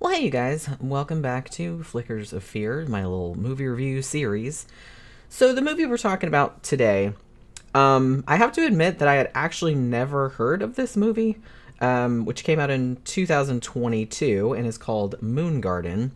Well, hey, you guys. Welcome back to Flickers of Fear, my little movie review series. So, the movie we're talking about today, I have to admit that I had actually never heard of this movie, which came out in 2022 and is called Moon Garden.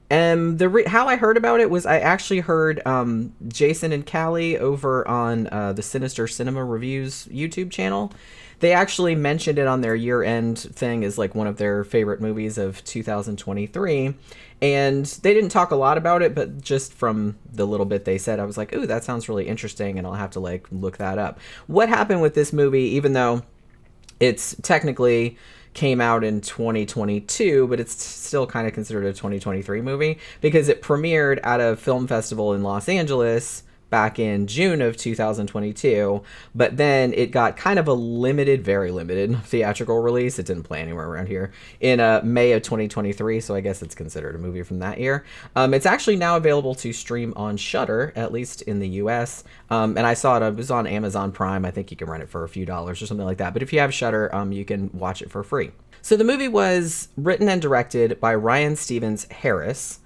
And how I heard about it was I actually heard Jason and Callie over on the Sinister Cinema Reviews YouTube channel. They actually mentioned it on their year-end thing as like one of their favorite movies of 2023. And they didn't talk a lot about it, but just from the little bit they said, I was like, ooh, that sounds really interesting, and I'll have to like look that up. What happened with this movie, even though it's technically came out in 2022, but it's still kind of considered a 2023 movie because it premiered at a film festival in Los Angeles back in June of 2022, but then it got kind of a limited, very limited theatrical release. It didn't play anywhere around here in May of 2023, so I guess it's considered a movie from that year. It's actually now available to stream on Shudder, at least in the US, and I saw it was on Amazon Prime. I think you can rent it for a few dollars or something like that, but if you have Shudder, you can watch it for free. So the movie was written and directed by Ryan Stevens Harris,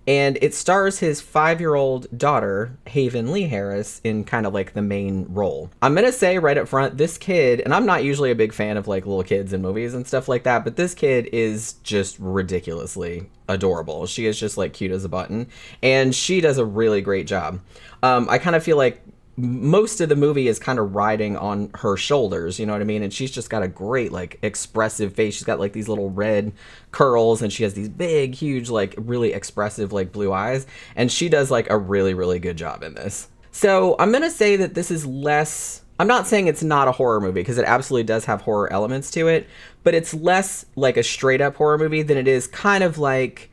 and it stars his 5-year-old daughter, Haven Lee Harris, in kind of like the main role. I'm going to say right up front, this kid, and I'm not usually a big fan of like little kids in movies and stuff like that, but this kid is just ridiculously adorable. She is just like cute as a button, and she does a really great job. I kind of feel like most of the movie is kind of riding on her shoulders, you know what I mean? And she's just got a great, like, expressive face. She's got, like, these little red curls, and she has these big, huge, like, really expressive, like, blue eyes. And she does, like, a really, really good job in this. So I'm going to say that this is less... I'm not saying it's not a horror movie, because it absolutely does have horror elements to it, but it's less like a straight-up horror movie than it is kind of like...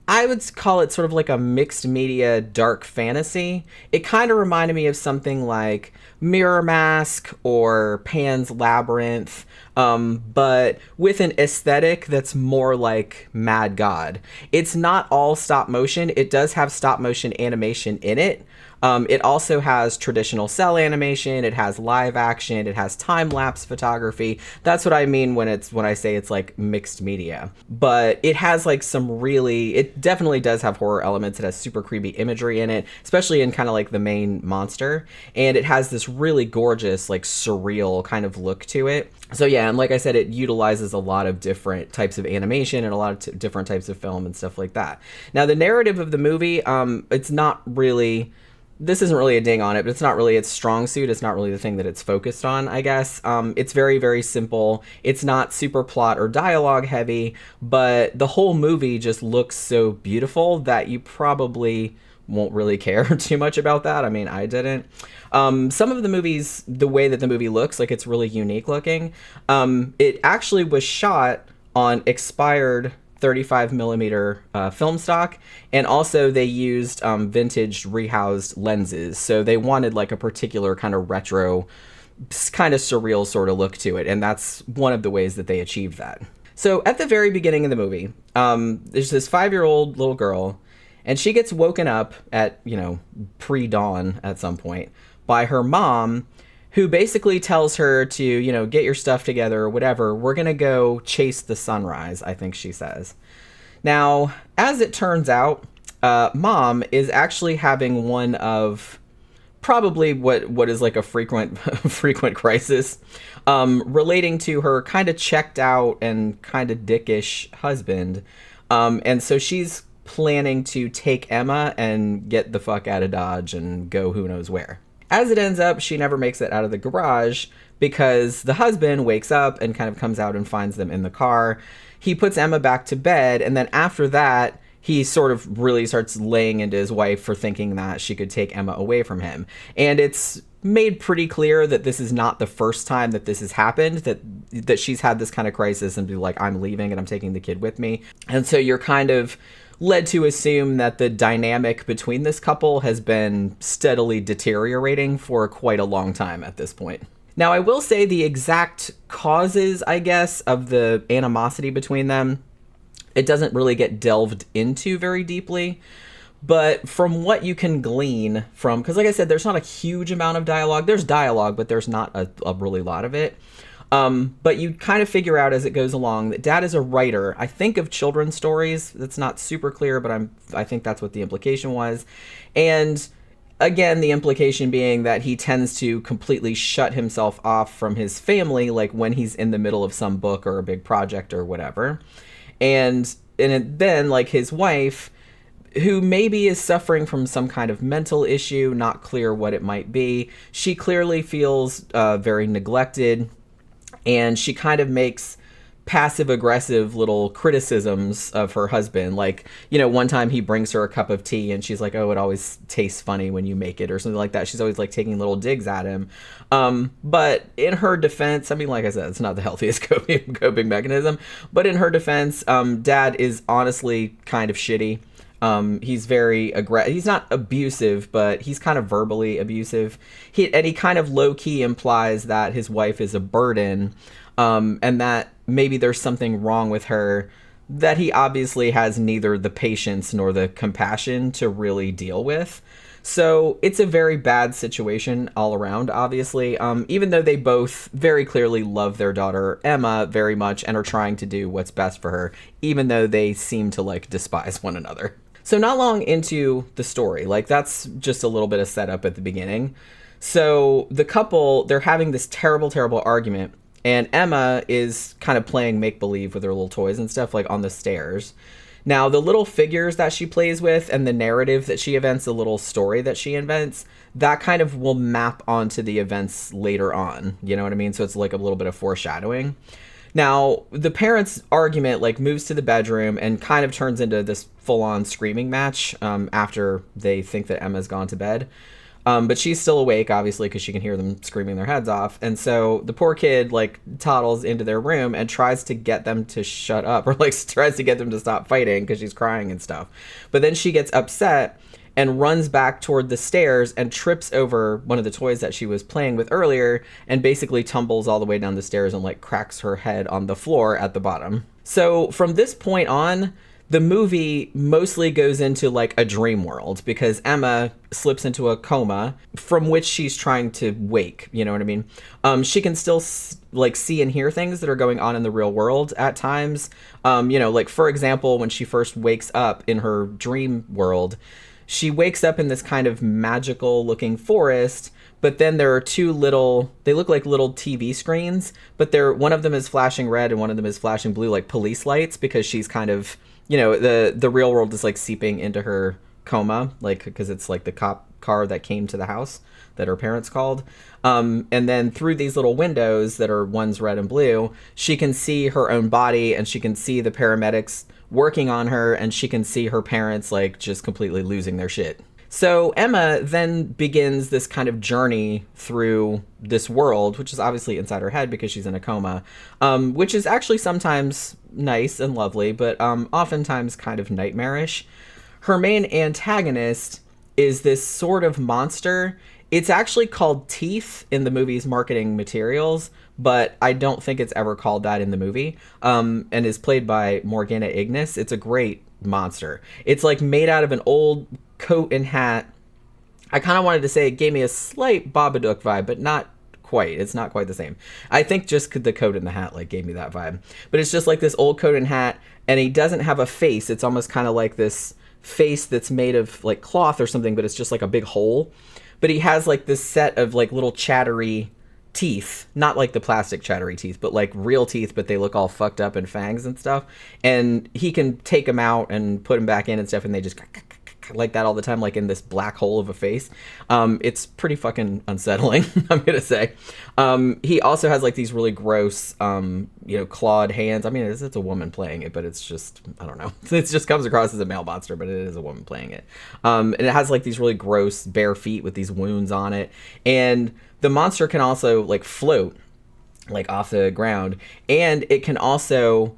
I would call it sort of like a mixed media dark fantasy. It kind of reminded me of something like Mirror Mask or Pan's Labyrinth, but with an aesthetic that's more like Mad God. It's not all stop motion. It does have stop motion animation in it. It also has traditional cell animation. It has live action. It has time-lapse photography. That's what I mean when I say it's like mixed media. But it has like it definitely does have horror elements. It has super creepy imagery in it, especially in kind of like the main monster. And it has this really gorgeous, like surreal kind of look to it. So yeah, and like I said, it utilizes a lot of different types of animation and a lot of different types of film and stuff like that. Now, the narrative of the movie, it's not really... This isn't really a ding on it, but it's not really its strong suit. It's not really the thing that it's focused on, I guess. It's very, very simple. It's not super plot or dialogue heavy, but the whole movie just looks so beautiful that you probably won't really care too much about that. I mean, I didn't. Some of the movies, the way that the movie looks, like it's really unique looking. It actually was shot on expired 35 millimeter film stock, and also they used vintage rehoused lenses, so they wanted like a particular kind of retro, kind of surreal sort of look to it, and that's one of the ways that they achieved that. So at the very beginning of the movie, there's this 5-year-old little girl, and she gets woken up at, pre-dawn at some point by her mom, who basically tells her to, get your stuff together or whatever. We're going to go chase the sunrise, I think she says. Now, as it turns out, Mom is actually having one of probably what is like a frequent crisis relating to her kind of checked out and kind of dickish husband. And so she's planning to take Emma and get the fuck out of Dodge and go who knows where. As it ends up, she never makes it out of the garage because the husband wakes up and kind of comes out and finds them in the car. He puts Emma back to bed, and then after that, he sort of really starts laying into his wife for thinking that she could take Emma away from him. And it's made pretty clear that this is not the first time that this has happened, that she's had this kind of crisis and be like, I'm leaving and I'm taking the kid with me. And so you're kind of led to assume that the dynamic between this couple has been steadily deteriorating for quite a long time at this point. Now, I will say the exact causes, I guess, of the animosity between them, it doesn't really get delved into very deeply. But from what you can glean from, because like I said, there's not a huge amount of dialogue. There's dialogue, but there's not a really lot of it. But you kind of figure out as it goes along that Dad is a writer, I think, of children's stories. That's not super clear, but I think that's what the implication was. And again, the implication being that he tends to completely shut himself off from his family, like when he's in the middle of some book or a big project or whatever. And then, like, his wife, who maybe is suffering from some kind of mental issue, not clear what it might be, she clearly feels very neglected, and she kind of makes passive-aggressive little criticisms of her husband. Like, you know, one time he brings her a cup of tea, and she's like, oh, it always tastes funny when you make it, or something like that. She's always, like, taking little digs at him. But in her defense, I mean, like I said, it's not the healthiest coping mechanism, but in her defense, Dad is honestly kind of shitty. He's very aggressive. He's not abusive, but he's kind of verbally abusive. He kind of low-key implies that his wife is a burden, and that maybe there's something wrong with her that he obviously has neither the patience nor the compassion to really deal with. So it's a very bad situation all around, obviously, even though they both very clearly love their daughter, Emma, very much, and are trying to do what's best for her, even though they seem to, like, despise one another. So not long into the story, like, that's just a little bit of setup at the beginning. So the couple, they're having this terrible, terrible argument, and Emma is kind of playing make-believe with her little toys and stuff, like, on the stairs. Now, the little figures that she plays with and the narrative that she invents, the little story that she invents, that kind of will map onto the events later on. You know what I mean? So it's like a little bit of foreshadowing. Now, the parents' argument, like, moves to the bedroom and kind of turns into this full-on screaming match after they think that Emma's gone to bed. But she's still awake, obviously, because she can hear them screaming their heads off. And so the poor kid, like, toddles into their room and tries to get them to shut up, or, like, tries to get them to stop fighting because she's crying and stuff. But then she gets upset and runs back toward the stairs and trips over one of the toys that she was playing with earlier and basically tumbles all the way down the stairs and, like, cracks her head on the floor at the bottom. So from this point on, the movie mostly goes into, like, a dream world because Emma slips into a coma from which she's trying to wake, you know what I mean? She can still, like, see and hear things that are going on in the real world at times. You know, like, for example, when she first wakes up in her dream world, she wakes up in this kind of magical looking forest, but then there are two little, they look like little TV screens, but one of them is flashing red and one of them is flashing blue, like police lights, because she's kind of, you know, the real world is, like, seeping into her coma, like, because it's like the cop car that came to the house that her parents called. And then through these little windows that are one's red and blue, she can see her own body and she can see the paramedics working on her, and she can see her parents, like, just completely losing their shit. So Emma then begins this kind of journey through this world, which is obviously inside her head because she's in a coma, which is actually sometimes nice and lovely, but oftentimes kind of nightmarish. Her main antagonist is this sort of monster. It's actually called Teeth in the movie's marketing materials, but I don't think it's ever called that in the movie, and is played by Morgana Ignis. It's a great monster. It's, like, made out of an old coat and hat. I kind of wanted to say it gave me a slight Babadook vibe, but not quite. It's not quite the same. I think just the coat and the hat, like, gave me that vibe. But it's just like this old coat and hat, and he doesn't have a face. It's almost kind of like this face that's made of, like, cloth or something, but it's just like a big hole. But he has, like, this set of, like, little chattery teeth, not like the plastic chattery teeth, but like real teeth, but they look all fucked up and fangs and stuff. And he can take them out and put them back in and stuff, and they just like that all the time, like in this black hole of a face. It's pretty fucking unsettling, I'm gonna say. He also has like these really gross, clawed hands. I mean, it's a woman playing it, but it's just, I don't know. It just comes across as a male monster, but it is a woman playing it. And it has like these really gross bare feet with these wounds on it. And the monster can also like float like off the ground, and it can also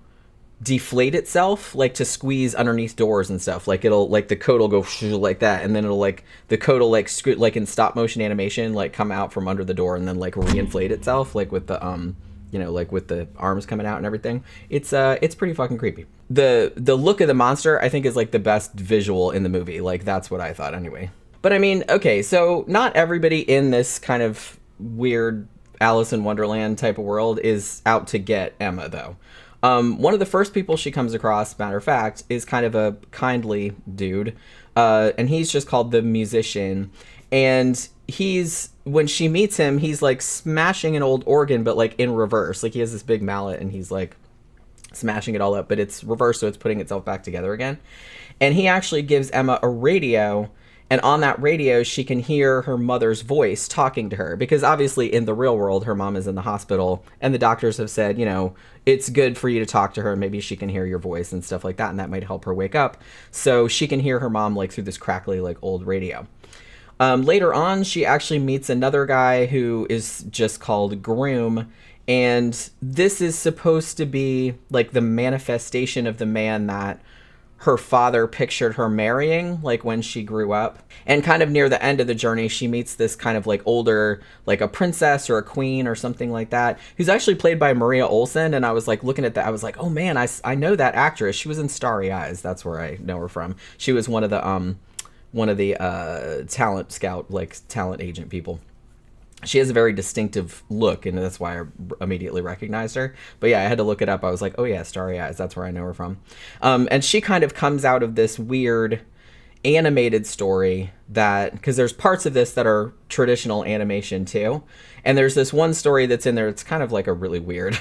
deflate itself, like to squeeze underneath doors and stuff. Like it'll, like the coat will go like that, and then it'll like, the coat will like like in stop motion animation, like come out from under the door and then like reinflate itself, like with the like with the arms coming out and everything. It's pretty fucking creepy. The look of the monster, I think, is like the best visual in the movie. Like that's what I thought anyway. But I mean, okay, so not everybody in this kind of weird Alice in Wonderland type of world, is out to get Emma, though. One of the first people she comes across, matter of fact, is kind of a kindly dude, and he's just called the Musician. And when she meets him, he's like smashing an old organ, but like in reverse. Like he has this big mallet and he's like smashing it all up, but it's reversed, so it's putting itself back together again. And he actually gives Emma a radio, and on that radio she can hear her mother's voice talking to her, because obviously in the real world her mom is in the hospital and the doctors have said, it's good for you to talk to her, maybe she can hear your voice and stuff like that, and that might help her wake up. So she can hear her mom like through this crackly like old radio. Later on, she actually meets another guy who is just called Groom, and this is supposed to be like the manifestation of the man that her father pictured her marrying, like when she grew up. And kind of near the end of the journey, she meets this kind of like older, like a princess or a queen or something like that, who's actually played by Maria Olsen. And I was like looking at that, I was like, oh man, I know that actress. She was in Starry Eyes. That's where I know her from. She was one of the talent scout, like talent agent people. She has a very distinctive look, and that's why I immediately recognized her. But yeah, I had to look it up. I was like, oh yeah, Starry Eyes, that's where I know her from. And she kind of comes out of this weird animated story that, because there's parts of this that are traditional animation too, and there's this one story that's in there, it's kind of like a really weird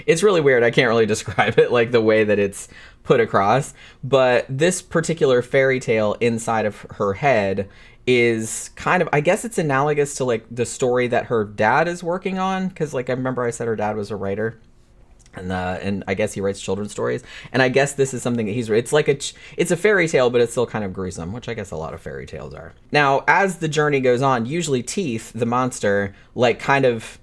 it's really weird. I can't really describe it, like the way that it's put across. But this particular fairy tale inside of her head is kind of, I guess it's analogous to like the story that her dad is working on. Because like I remember I said her dad was a writer. And I guess he writes children's stories. And I guess this is something that it's a fairy tale, but it's still kind of gruesome, which I guess a lot of fairy tales are. Now, as the journey goes on, usually Teeth, the monster, like kind of,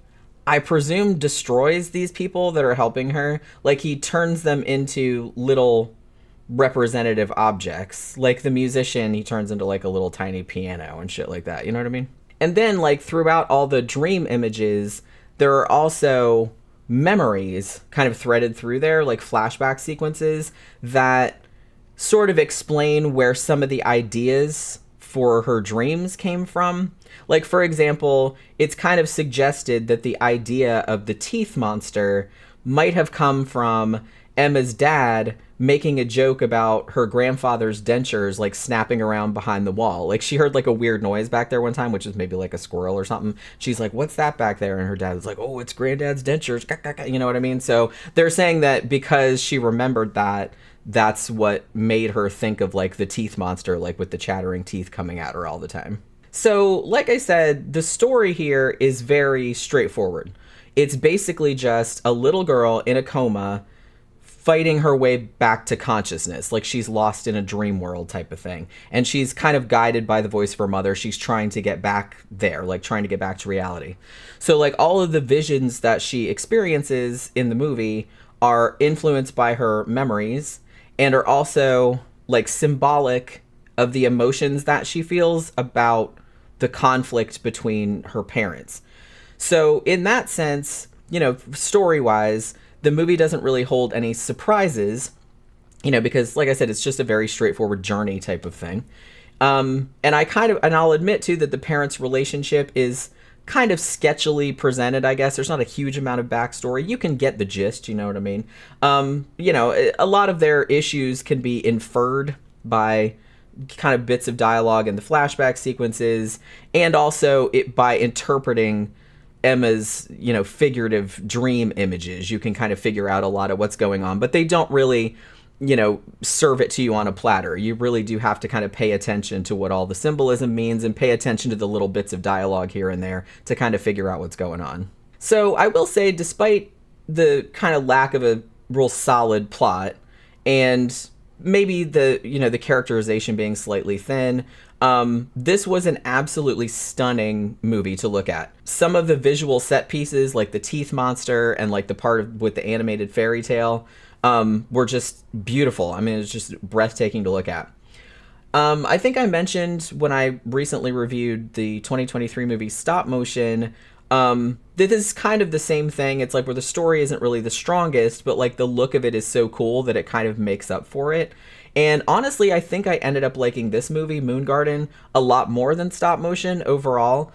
I presume, destroys these people that are helping her. Like he turns them into little representative objects. Like the musician, he turns into like a little tiny piano and shit like that. You know what I mean? And then like throughout all the dream images, there are also memories kind of threaded through there, like flashback sequences that sort of explain where some of the ideas for her dreams came from. Like, for example, it's kind of suggested that the idea of the teeth monster might have come from Emma's dad making a joke about her grandfather's dentures, like, snapping around behind the wall. Like, she heard, like, a weird noise back there one time, which is maybe, like, a squirrel or something. She's like, what's that back there? And her dad was like, oh, it's granddad's dentures. You know what I mean? So they're saying that because she remembered that, that's what made her think of, like, the teeth monster, like, with the chattering teeth coming at her all the time. So, like I said, the story here is very straightforward. It's basically just a little girl in a coma fighting her way back to consciousness, like she's lost in a dream world type of thing. And she's kind of guided by the voice of her mother. She's trying to get back there, like trying to get back to reality. So, like, all of the visions that she experiences in the movie are influenced by her memories and are also, like, symbolic of the emotions that she feels about the conflict between her parents. So in that sense, you know, story-wise, the movie doesn't really hold any surprises, you know, because like I said, it's just a very straightforward journey type of thing. And I'll admit too that the parents' relationship is kind of sketchily presented, I guess. There's not a huge amount of backstory. You can get the gist, you know what I mean? You know, a lot of their issues can be inferred by kind of bits of dialogue in the flashback sequences, and also by interpreting Emma's, you know, figurative dream images. You can kind of figure out a lot of what's going on, but they don't really, you know, serve it to you on a platter. You really do have to kind of pay attention to what all the symbolism means and pay attention to the little bits of dialogue here and there to kind of figure out what's going on. So I will say, despite the kind of lack of a real solid plot and maybe the, you know, the characterization being slightly thin, this was an absolutely stunning movie to look at. Some of the visual set pieces, like the teeth monster and like the part with the animated fairy tale, were just beautiful. I mean, it's just breathtaking to look at. I think I mentioned when I recently reviewed the 2023 movie Stop Motion, this is kind of the same thing. It's like where the story isn't really the strongest, but like the look of it is so cool that it kind of makes up for it. And honestly, I think I ended up liking this movie, Moon Garden, a lot more than stop motion overall.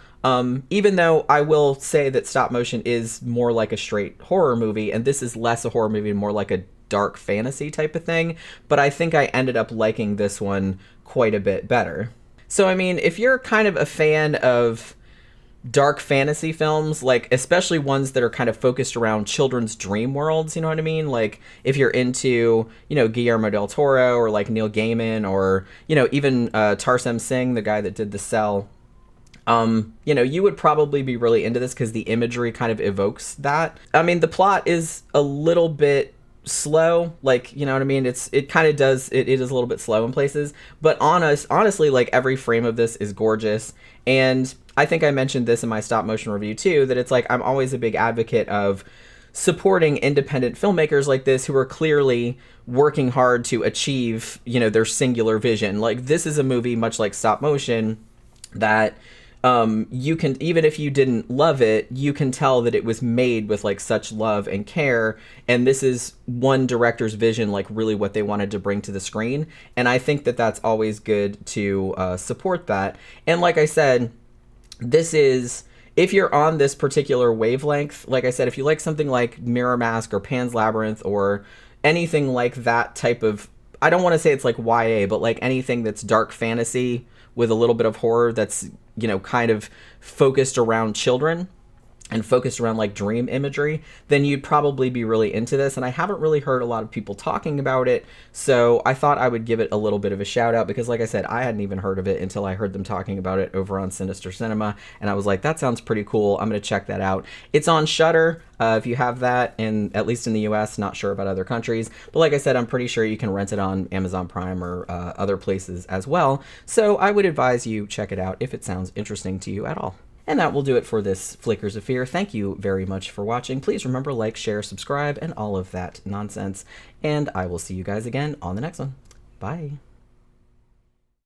Even though I will say that stop motion is more like a straight horror movie, and this is less a horror movie, more like a dark fantasy type of thing. But I think I ended up liking this one quite a bit better. So, I mean, if you're kind of a fan of dark fantasy films, like especially ones that are kind of focused around children's dream worlds, you know what I mean? Like if you're into, Guillermo del Toro or like Neil Gaiman or, even Tarsem Singh, the guy that did The Cell, you would probably be really into this because the imagery kind of evokes that. I mean, the plot is a little bit slow, like, you know what I mean? It is a little bit slow in places, but honestly, like every frame of this is gorgeous. And I think I mentioned this in my stop motion review too, that it's like I'm always a big advocate of supporting independent filmmakers like this who are clearly working hard to achieve, their singular vision. Like this is a movie much like stop motion that you can, even if you didn't love it, you can tell that it was made with like such love and care. And this is one director's vision, like really what they wanted to bring to the screen. And I think that that's always good to support that. And like I said, this is, if you're on this particular wavelength, like I said, if you like something like Mirror Mask or Pan's Labyrinth or anything like that type of, I don't want to say it's like YA, but like anything that's dark fantasy with a little bit of horror that's, kind of focused around children and focused around like dream imagery, then you'd probably be really into this. And I haven't really heard a lot of people talking about it, so I thought I would give it a little bit of a shout out because like I said, I hadn't even heard of it until I heard them talking about it over on Sinister Cinema, and I was like, that sounds pretty cool. I'm gonna check that out. It's on Shudder, if you have that, in at least in the US, not sure about other countries, but like I said, I'm pretty sure you can rent it on Amazon Prime or other places as well, so I would advise you check it out if it sounds interesting to you at all. And that will do it for this Flickers of Fear. Thank you very much for watching. Please remember, like, share, subscribe, and all of that nonsense. And I will see you guys again on the next one. Bye.